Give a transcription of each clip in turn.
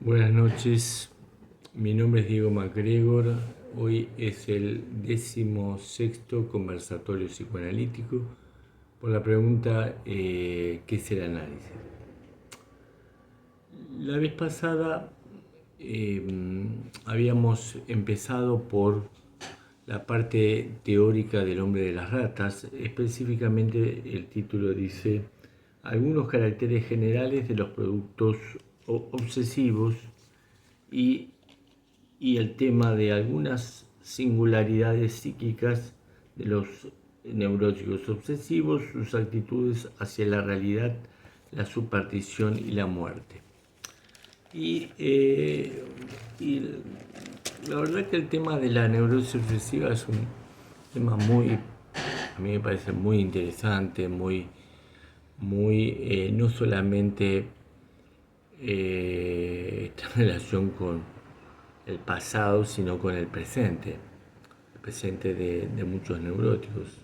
Buenas noches, mi nombre es Diego MacGregor. Hoy es el 16º conversatorio psicoanalítico por la pregunta ¿qué es el análisis? La vez pasada habíamos empezado por la parte teórica del hombre de las ratas. Específicamente el título dice algunos caracteres generales de los productos obsesivos y el tema de algunas singularidades psíquicas de los neuróticos obsesivos, sus actitudes hacia la realidad, la superstición y la muerte. Y la verdad que el tema de la neurosis obsesiva es un tema a mí me parece muy interesante, muy no solamente está en relación con el pasado, sino con el presente de muchos neuróticos.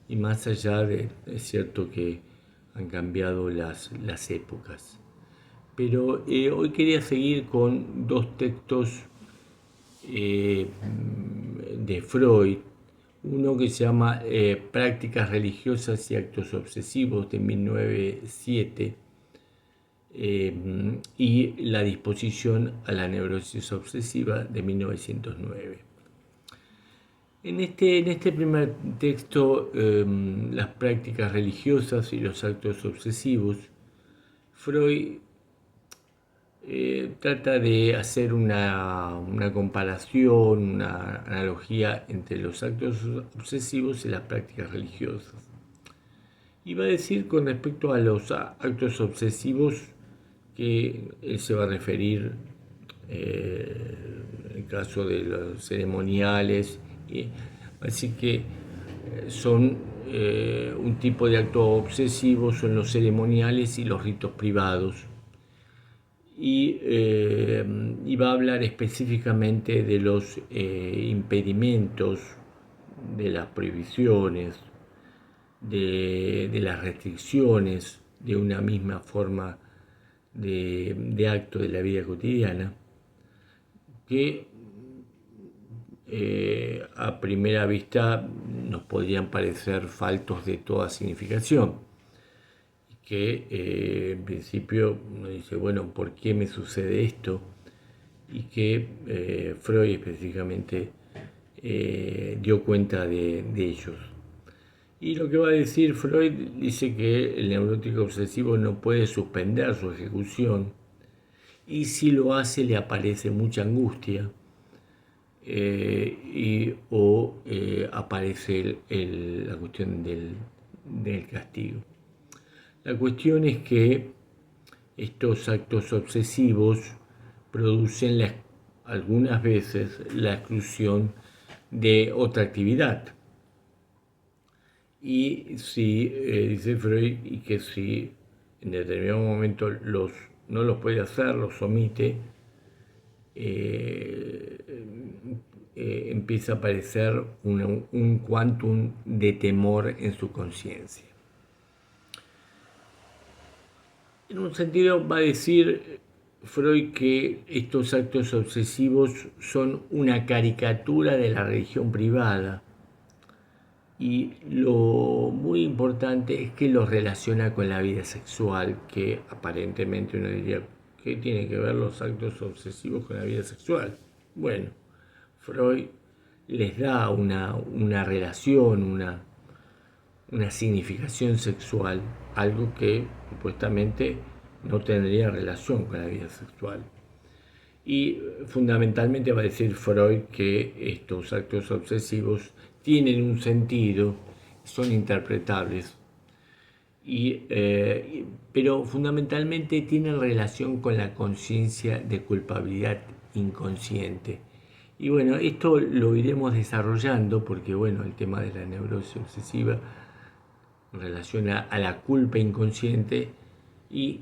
Y más allá es cierto que han cambiado las épocas. Pero hoy quería seguir con dos textos de Freud, uno que se llama Prácticas religiosas y actos obsesivos de 1907 y La disposición a la neurosis obsesiva de 1909. En este primer texto, las prácticas religiosas y los actos obsesivos, Freud trata de hacer una comparación, una analogía entre los actos obsesivos y las prácticas religiosas. Y va a decir con respecto a los actos obsesivos que él se va a referir en el caso de los ceremoniales, así que son un tipo de acto obsesivo, son los ceremoniales y los ritos privados. Y va a hablar específicamente de los impedimentos, de las prohibiciones, de las restricciones de una misma forma de acto de la vida cotidiana, que a primera vista nos podrían parecer faltos de toda significación. Que en principio uno dice, bueno, ¿por qué me sucede esto? Y que Freud específicamente dio cuenta de ellos. Y lo que va a decir Freud dice que el neurótico obsesivo no puede suspender su ejecución y si lo hace le aparece mucha angustia o aparece la cuestión del castigo. La cuestión es que estos actos obsesivos producen algunas veces la exclusión de otra actividad. Y si, dice Freud, y que si en determinado momento no los puede hacer, los omite, empieza a aparecer un quantum de temor en su conciencia. En un sentido va a decir Freud que estos actos obsesivos son una caricatura de la religión privada y lo muy importante es que los relaciona con la vida sexual, que aparentemente uno diría, ¿qué tiene que ver los actos obsesivos con la vida sexual? Bueno, Freud les da una relación, una significación sexual, algo que supuestamente no tendría relación con la vida sexual. Y fundamentalmente va a decir Freud que estos actos obsesivos tienen un sentido, son interpretables, pero fundamentalmente tienen relación con la conciencia de culpabilidad inconsciente. Y bueno, esto lo iremos desarrollando porque bueno, el tema de la neurosis obsesiva relaciona a la culpa inconsciente y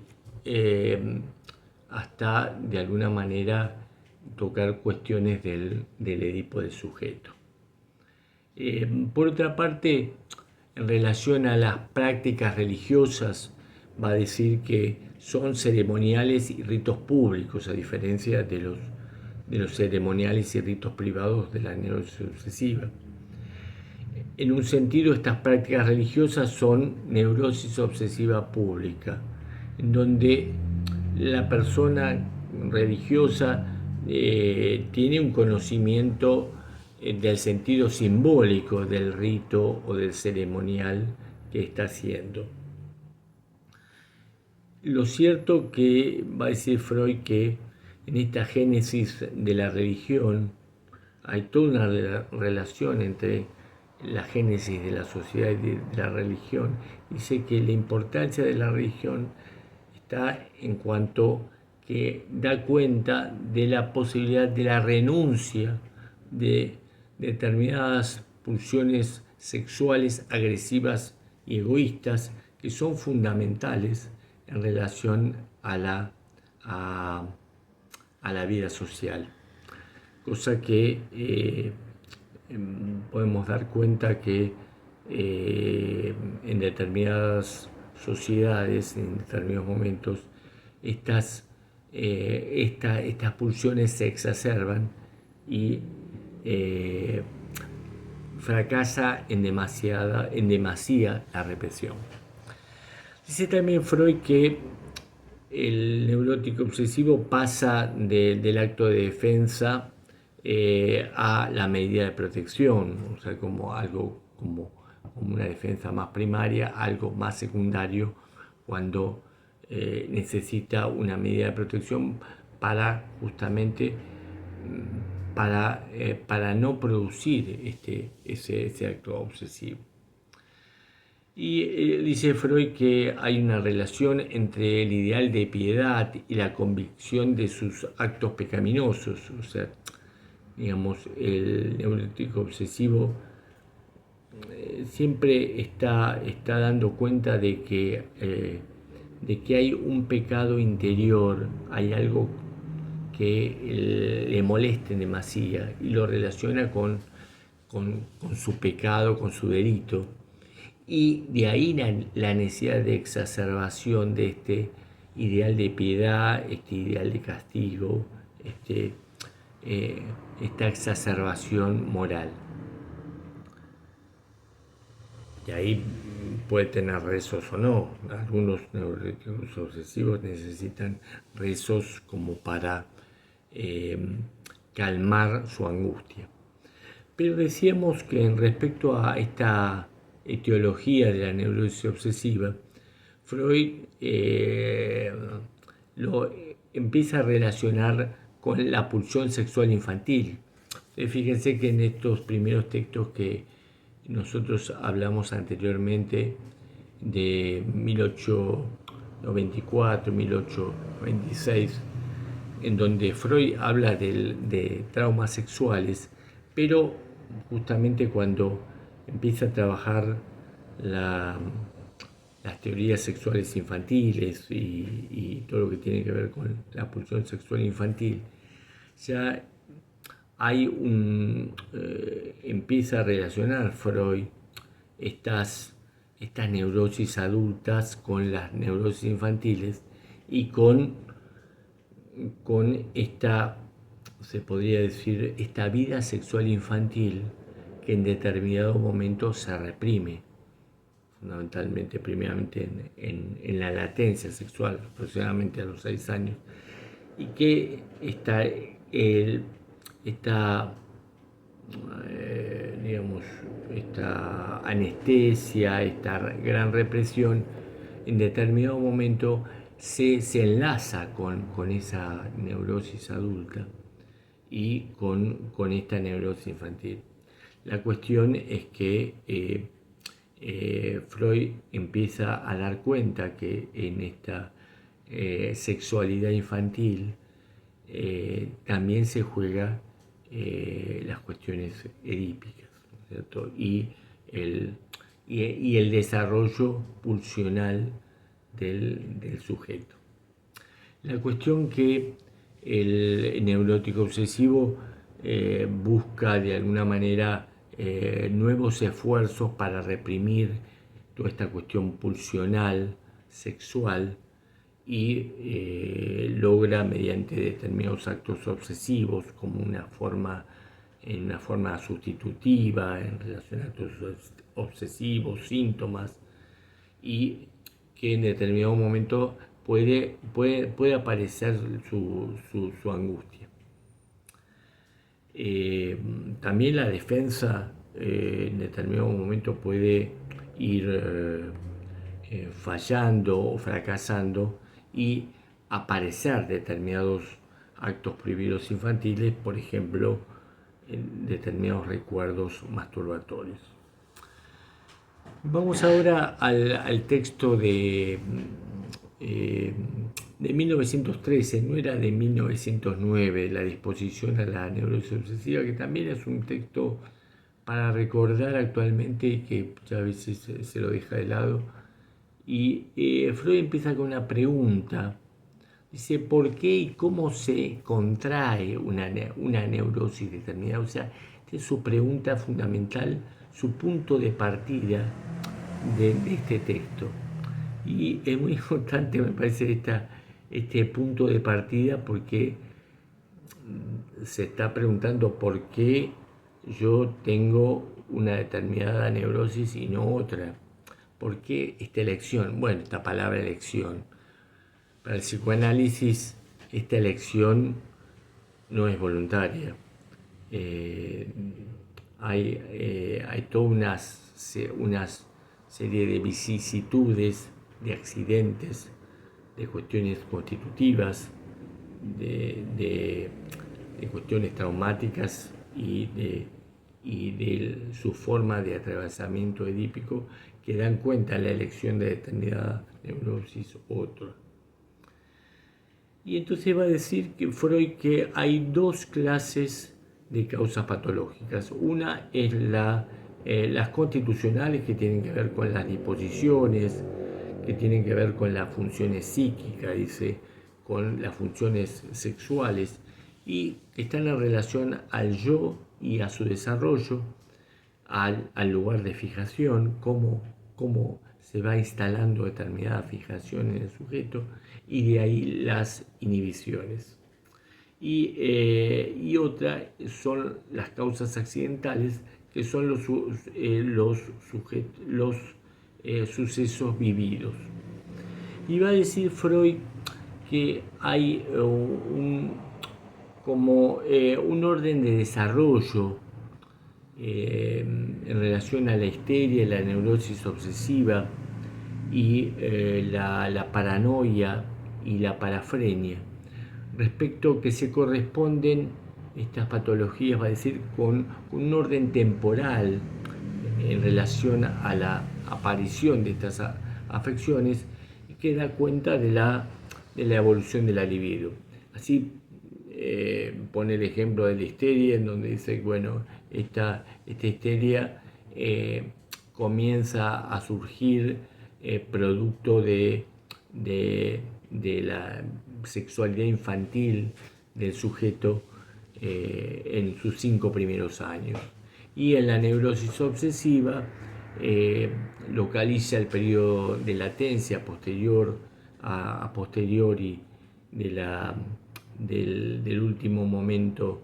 hasta de alguna manera tocar cuestiones del Edipo del sujeto. Por otra parte, en relación a las prácticas religiosas, va a decir que son ceremoniales y ritos públicos, a diferencia de los ceremoniales y ritos privados de la neurosis obsesiva. En un sentido, estas prácticas religiosas son neurosis obsesiva pública, en donde la persona religiosa tiene un conocimiento del sentido simbólico del rito o del ceremonial que está haciendo. Lo cierto que va a decir Freud que en esta génesis de la religión hay toda una relación entre la génesis de la sociedad y de la religión. Dice que la importancia de la religión está en cuanto que da cuenta de la posibilidad de la renuncia de determinadas pulsiones sexuales agresivas y egoístas que son fundamentales en relación a la vida social. Cosa que podemos dar cuenta que en determinadas sociedades, en determinados momentos, estas pulsiones se exacerban y fracasa en demasía la represión. Dice también Freud que el neurótico obsesivo pasa del acto de defensa a la medida de protección, o sea, como algo como una defensa más primaria, algo más secundario cuando necesita una medida de protección para justamente para no producir ese acto obsesivo. Y dice Freud que hay una relación entre el ideal de piedad y la convicción de sus actos pecaminosos. O sea, digamos, el neurótico obsesivo siempre está dando cuenta de que hay un pecado interior, hay algo que le molesta en demasía y lo relaciona con su pecado, con su delito. Y de ahí la necesidad de exacerbación de este ideal de piedad, este ideal de castigo, esta exacerbación moral. Y ahí puede tener rezos o no. Algunos neuróticos obsesivos necesitan rezos como para calmar su angustia. Pero decíamos que en respecto a esta etiología de la neurosis obsesiva, Freud lo empieza a relacionar con la pulsión sexual infantil. Fíjense que en estos primeros textos que nosotros hablamos anteriormente de 1894, 1896, en donde Freud habla de traumas sexuales, pero justamente cuando empieza a trabajar las teorías sexuales infantiles y todo lo que tiene que ver con la pulsión sexual infantil, ya hay empieza a relacionar Freud estas neurosis adultas con las neurosis infantiles y con esta, se podría decir, esta vida sexual infantil que en determinados momentos se reprime, fundamentalmente, primeramente en la latencia sexual, aproximadamente a los 6 años, y que digamos, esta anestesia, esta gran represión, en determinado momento se enlaza con esa neurosis adulta y con esta neurosis infantil. La cuestión es que Freud empieza a dar cuenta que en esta sexualidad infantil también se juega las cuestiones edípicas, ¿cierto? Y el desarrollo pulsional del sujeto. La cuestión que el neurótico obsesivo busca de alguna manera nuevos esfuerzos para reprimir toda esta cuestión pulsional sexual y logra mediante determinados actos obsesivos como en una forma sustitutiva en relación a actos obsesivos, síntomas, y que en determinado momento puede aparecer su angustia. También la defensa en determinado momento puede ir fallando o fracasando y aparecer determinados actos prohibidos infantiles, por ejemplo, en determinados recuerdos masturbatorios. Vamos ahora al texto de 1913, no era de 1909, la disposición a la neurosis obsesiva, que también es un texto para recordar actualmente y que ya a veces se lo deja de lado. Y Freud empieza con una pregunta. Dice, ¿por qué y cómo se contrae una neurosis determinada? O sea, esta es su pregunta fundamental, su punto de partida de este texto. Y es muy importante, me parece, este punto de partida porque se está preguntando por qué yo tengo una determinada neurosis y no otra. ¿Por qué esta elección? Bueno, esta palabra elección. Para el psicoanálisis, esta elección no es voluntaria. Hay toda una serie de vicisitudes, de accidentes, de cuestiones constitutivas, de cuestiones traumáticas y de su forma de atravesamiento edípico que dan cuenta de la elección de determinada neurosis u otra. Y entonces va a decir que Freud que hay dos clases de causas patológicas. Una es las constitucionales, que tienen que ver con las disposiciones, que tienen que ver con las funciones psíquicas, dice, con las funciones sexuales, y están en relación al yo y a su desarrollo, al lugar de fijación, cómo se va instalando determinada fijación en el sujeto, y de ahí las inhibiciones. Y otra son las causas accidentales, que son los sucesos vividos. Y va a decir Freud que hay un orden de desarrollo en relación a la histeria, la neurosis obsesiva y la paranoia y la parafrenia, respecto que se corresponden estas patologías, va a decir, con un orden temporal en relación a la aparición de estas afecciones, y que da cuenta de la evolución de la libido. Así pone el ejemplo de la histeria, en donde dice, bueno, esta histeria comienza a surgir producto de la sexualidad infantil del sujeto en sus 5 primeros años. Y en la neurosis obsesiva localiza el periodo de latencia posterior a posteriori del último momento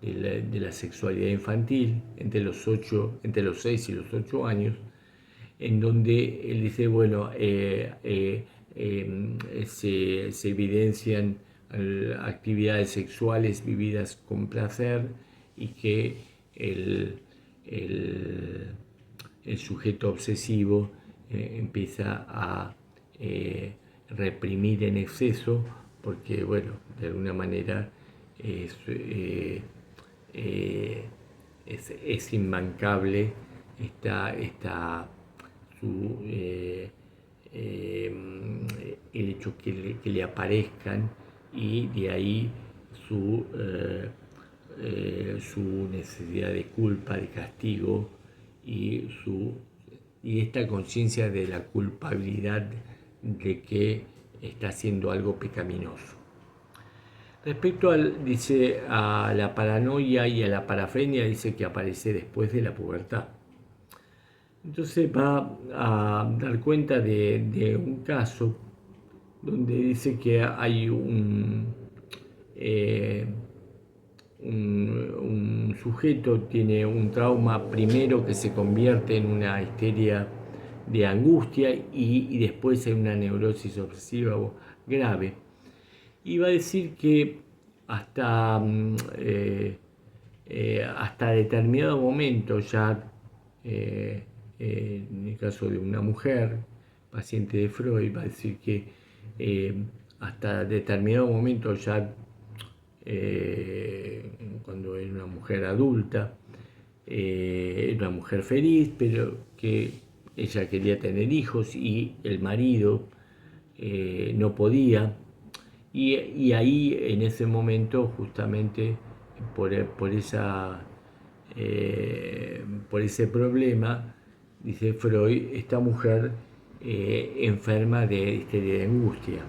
de la sexualidad infantil, entre los 6 y los 8 años, en donde él dice, bueno, se evidencian actividades sexuales vividas con placer, y que el sujeto obsesivo empieza a reprimir en exceso, porque, bueno, de alguna manera es imbancable el hecho que le aparezcan, y de ahí su necesidad de culpa, de castigo, y esta conciencia de la culpabilidad de que está haciendo algo pecaminoso. Respecto dice, a la paranoia y a la parafrenia, dice que aparece después de la pubertad. Entonces va a dar cuenta de un caso donde dice que hay eh, un sujeto tiene un trauma primero que se convierte en una histeria de angustia y después en una neurosis obsesiva grave. Y va a decir que hasta, hasta determinado momento ya, en el caso de una mujer, paciente de Freud, va a decir que eh, hasta determinado momento ya, cuando era una mujer adulta, era una mujer feliz, pero que ella quería tener hijos y el marido no podía. Y ahí, en ese momento, justamente por esa, por ese problema, dice Freud, esta mujer enferma de histeria de angustia.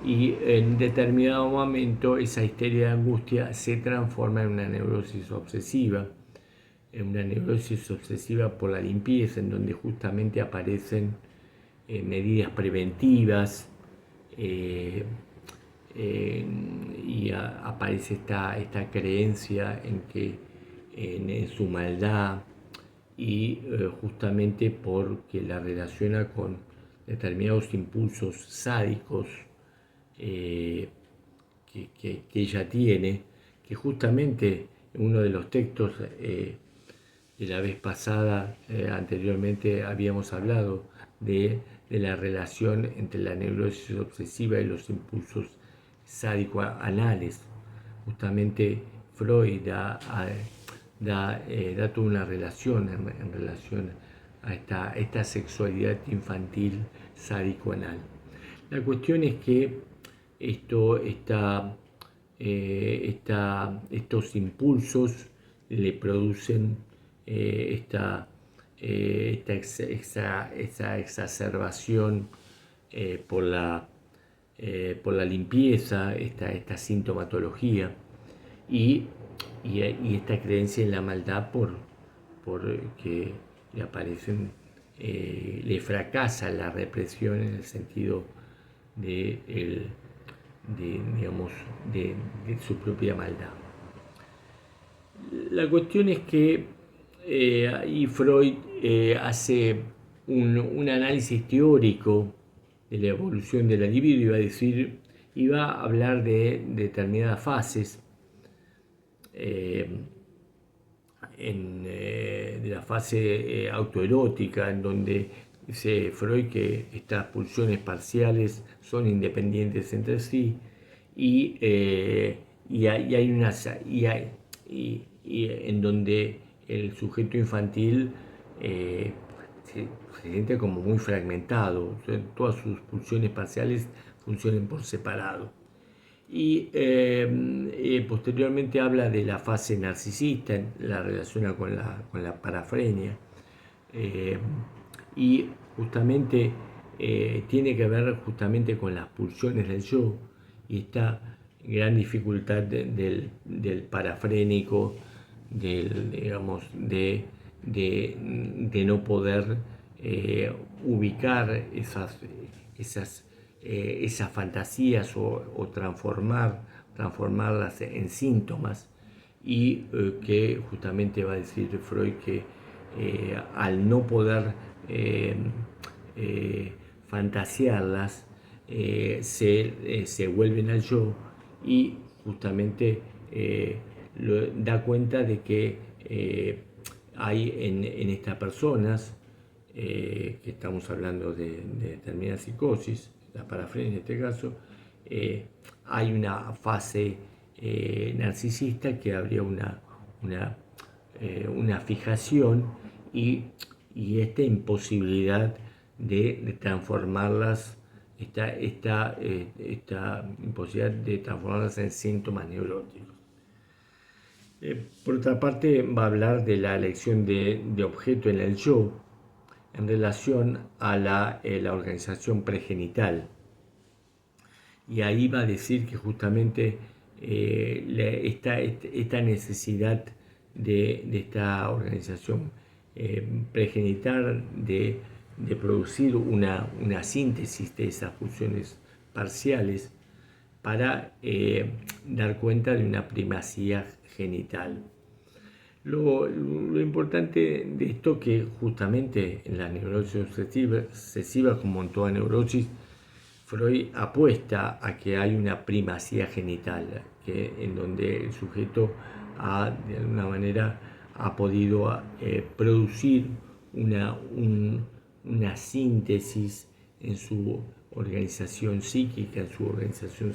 Y en determinado momento esa histeria de angustia se transforma en una neurosis obsesiva, en una neurosis obsesiva por la limpieza, en donde justamente aparecen medidas preventivas, eh, y aparece esta creencia en que en su maldad y justamente porque la relaciona con determinados impulsos sádicos eh, que ella tiene, que justamente en uno de los textos de la vez pasada, anteriormente habíamos hablado de la relación entre la neurosis obsesiva y los impulsos sádico-anales. Justamente Freud da toda una relación en relación a esta sexualidad infantil sádico-anal. La cuestión es que estos impulsos le producen esa exacerbación por la limpieza, esta sintomatología y, y esta creencia en la maldad por que le aparecen, le fracasa la represión en el sentido de, digamos, de su propia maldad. La cuestión es que ahí Freud hace un análisis teórico de la evolución de la libido y va a decir, y va a hablar de determinadas fases, eh, de la fase autoerótica, en donde dice Freud que estas pulsiones parciales son independientes entre sí hay unas y en donde el sujeto infantil eh, se siente como muy fragmentado, todas sus pulsiones parciales funcionan por separado. Y posteriormente habla de la fase narcisista, la relaciona con la parafrenia, eh, y justamente tiene que ver justamente con las pulsiones del yo y esta gran dificultad del parafrénico, digamos, de no poder ubicar esas fantasías o transformarlas en síntomas y que justamente va a decir Freud que al no poder fantasearlas se vuelven al yo y justamente da cuenta de que hay en estas personas que estamos hablando de determinada psicosis, la parafrenia en este caso, hay una fase narcisista que habría una fijación y, y esta imposibilidad de transformarlas, esta imposibilidad de transformarlas en síntomas neuróticos. Por otra parte, va a hablar de la elección de objeto en el yo en relación a la organización pregenital. Y ahí va a decir que justamente esta necesidad de esta organización pregenital de producir una síntesis de esas pulsiones parciales para dar cuenta de una primacía genital. Lo importante de esto que justamente en la neurosis obsesiva, como en toda neurosis, Freud apuesta a que hay una primacía genital, en donde el sujeto de alguna manera ha podido producir una síntesis en su organización psíquica, en su organización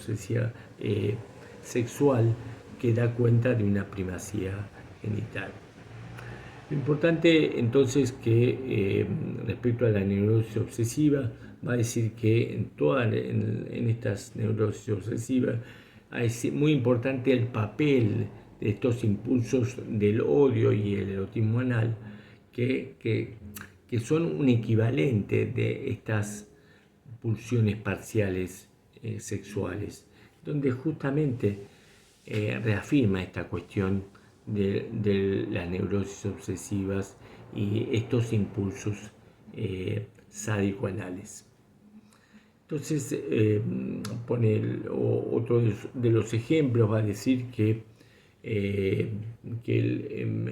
sexual, que da cuenta de una primacía genital. Lo importante entonces que respecto a la neurosis obsesiva, va a decir que en estas neurosis obsesivas es muy importante el papel de estos impulsos del odio y el erotismo anal, que son un equivalente de estas pulsiones parciales sexuales, donde justamente reafirma esta cuestión de las neurosis obsesivas y estos impulsos sádico-anales. Entonces, otro de los ejemplos va a decir que él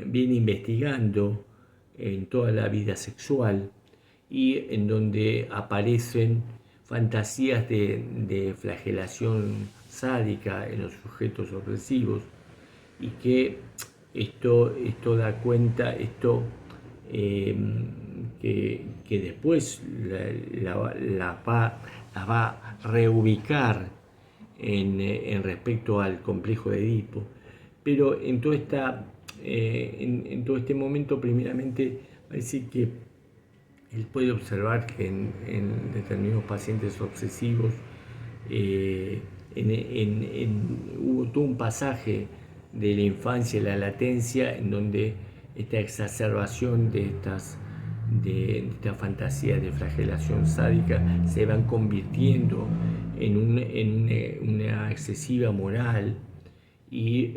viene investigando en toda la vida sexual y en donde aparecen fantasías de flagelación sádica en los sujetos obsesivos, y que esto da cuenta, que después la va a reubicar en respecto al complejo de Edipo. Pero en todo este momento, primeramente, va a decir que él puede observar que en determinados pacientes obsesivos hubo todo un pasaje de la infancia y la latencia en donde esta exacerbación de estas fantasías de flagelación sádica se van convirtiendo en una excesiva moral, y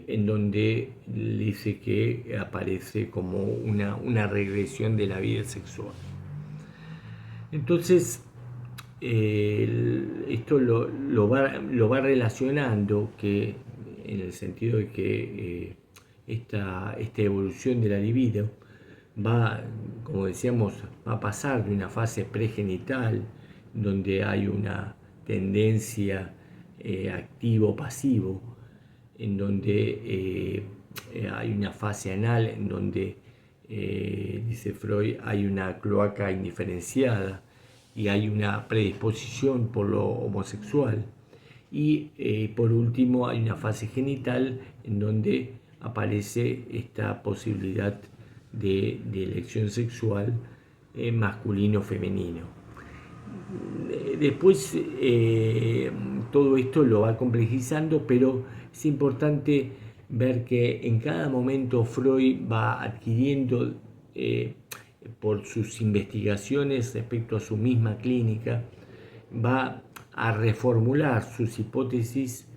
en donde dice que aparece como una regresión de la vida sexual. Entonces, esto lo va relacionando, que en el sentido de que esta evolución de la libido va, como decíamos, va a pasar de una fase pregenital, donde hay una tendencia activo-pasivo, en donde hay una fase anal, en donde, dice Freud, hay una cloaca indiferenciada y hay una predisposición por lo homosexual. Y por último hay una fase genital en donde aparece esta posibilidad de elección sexual masculino-femenino. Después todo esto lo va complejizando, pero es importante ver que en cada momento Freud va adquiriendo, por sus investigaciones respecto a su misma clínica, va a reformular sus hipótesis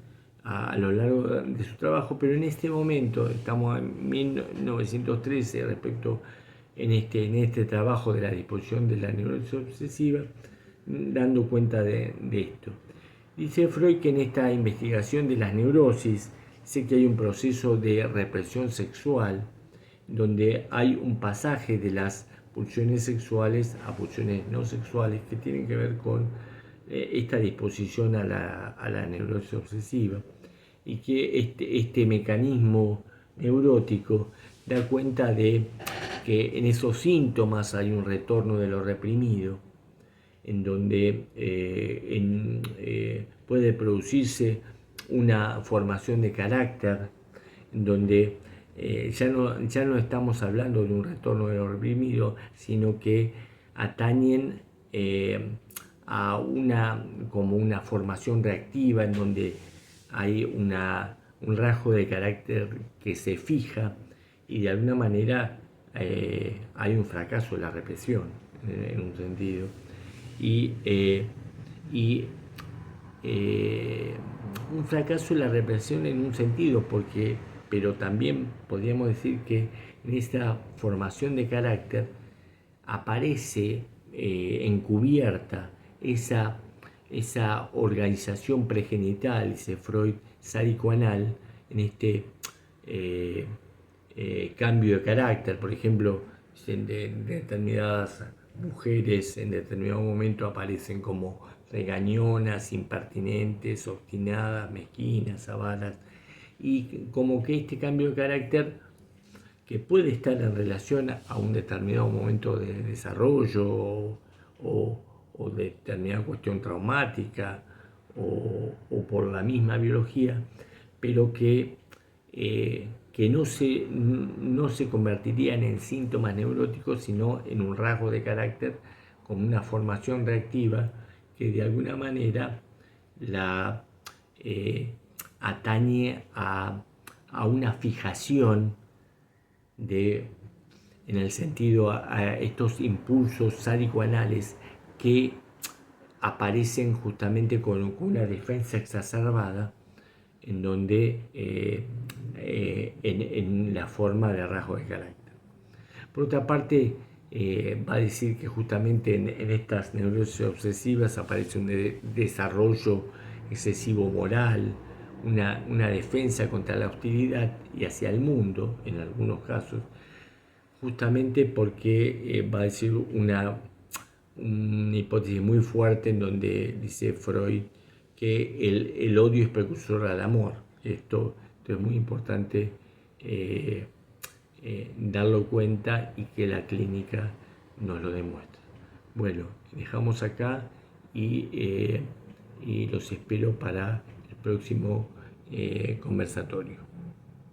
a lo largo de su trabajo, pero en este momento, estamos en 1913, respecto en este trabajo de la disposición de la neurosis obsesiva, dando cuenta de esto. Dice Freud que en esta investigación de las neurosis, sé que hay un proceso de represión sexual, donde hay un pasaje de las pulsiones sexuales a pulsiones no sexuales, que tienen que ver con esta disposición a la neurosis obsesiva, y que este mecanismo neurótico da cuenta de que en esos síntomas hay un retorno de lo reprimido, en donde puede producirse una formación de carácter, en donde ya no estamos hablando de un retorno de lo reprimido, sino que atañen a como una formación reactiva, en donde hay un rasgo de carácter que se fija, y de alguna manera hay un fracaso de la represión, en un sentido, y un fracaso de la represión en un sentido, porque pero también podríamos decir que en esta formación de carácter aparece encubierta esa organización pregenital, dice Freud, sádico-anal, en este eh, cambio de carácter. Por ejemplo, de determinadas mujeres en determinado momento aparecen como regañonas, impertinentes, obstinadas, mezquinas, avaras, y como que este cambio de carácter, que puede estar en relación a un determinado momento de desarrollo o de determinada cuestión traumática o por la misma biología, pero que no se convertirían en síntomas neuróticos, sino en un rasgo de carácter con una formación reactiva que de alguna manera la atañe a una fijación en el sentido a estos impulsos sádico-anales que aparecen justamente con una defensa exacerbada en donde en la forma de rasgo de carácter. Por otra parte, va a decir que justamente en estas neurosis obsesivas aparece un desarrollo excesivo moral, una defensa contra la hostilidad y hacia el mundo, en algunos casos, justamente porque va a decir una hipótesis muy fuerte en donde dice Freud que el odio es precursor al amor. Esto es muy importante darlo cuenta y que la clínica nos lo demuestra. Bueno, dejamos acá y los espero para el próximo conversatorio.